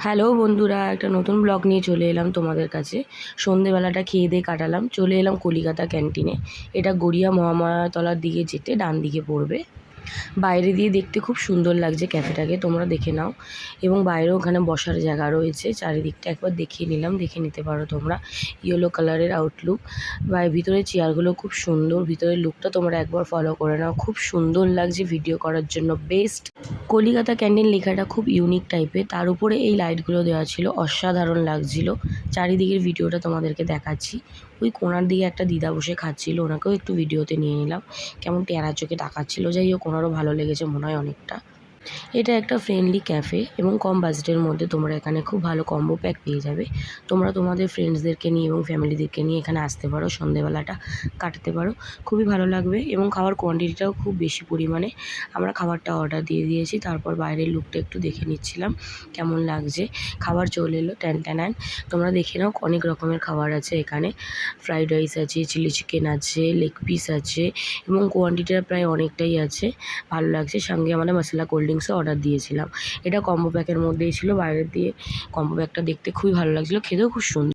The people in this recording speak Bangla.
হ্যালো বন্ধুরা, একটা নতুন ব্লগ নিয়ে চলে এলাম তোমাদের কাছে। সন্ধেবেলাটা খেয়ে দিয়ে কাটালাম, চলে এলাম কলিকাতা ক্যান্টিনে। এটা গড়িয়া মহামায়াতলার দিকে যেতে ডান দিকে পড়বে। বাইরে দিয়ে দেখতে খুব সুন্দর লাগছে ক্যাফেটাকে, তোমরা দেখে নাও। এবং বাইরেও ওখানে বসার জায়গা রয়েছে, চারিদিকটা একবার দেখিয়ে নিলাম, দেখে নিতে পারো তোমরা। ইয়েলো কালারের আউটলুক, ভিতরে চেয়ারগুলো খুব সুন্দর, ভিতরের লুকটা তোমরা একবার ফলো করে নাও, খুব সুন্দর লাগছে ভিডিও করার জন্য, বেস্ট। কলিকাতা ক্যান্টিন লেখাটা খুব ইউনিক টাইপের, তার উপরে এই লাইটগুলো দেওয়া ছিল, অসাধারণ লাগছিল। চারিদিকের ভিডিওটা তোমাদেরকে দেখাচ্ছি। ওই কোণার দিকে একটা দিদা বসে খাচ্ছিল, ওনাকেও একটু ভিডিওতে নিয়ে নিলাম। কেমন টেরা চোখে তাকাচ্ছিল, যাই হোক ওনারও ভালো লেগেছে মনে হয় অনেকটা। এটা একটা ফ্রেন্ডলি ক্যাফে এবং কম বাজেটের মধ্যে তোমরা এখানে খুব ভালো কম্বো প্যাক পেয়ে যাবে। তোমরা তোমাদের ফ্রেন্ডসদেরকে নিয়ে এবং ফ্যামিলিদেরকে নিয়ে এখানে আসতে পারো, সন্ধেবেলাটা কাটাতে পারো, খুবই ভালো লাগবে। এবং খাওয়ার কোয়ান্টিটিটাও খুব বেশি পরিমাণে। আমরা খাবারটা অর্ডার দিয়ে দিয়েছি, তারপর বাইরের লুকটা একটু দেখে নিচ্ছিলাম কেমন লাগছে। খাবার চলে এলো ট্যান ট্যান। তোমরা দেখে নাও, অনেক রকমের খাবার আছে এখানে। ফ্রাইড রাইস আছে, চিলি চিকেন আছে, লেগ পিস আছে এবং কোয়ান্টিটিটা প্রায় অনেকটাই আছে, ভালো লাগছে। সঙ্গে আমাদের মশলা কোল্ড ড্রিঙ্কসও অর্ডার দিয়েছিলাম। এটা কম্বো প্যাকের মধ্যেই ছিল, বাইরের দিয়ে কম্বো প্যাকটা দেখতে খুবই ভালো লাগছিলো, খেতেও খুব সুন্দর।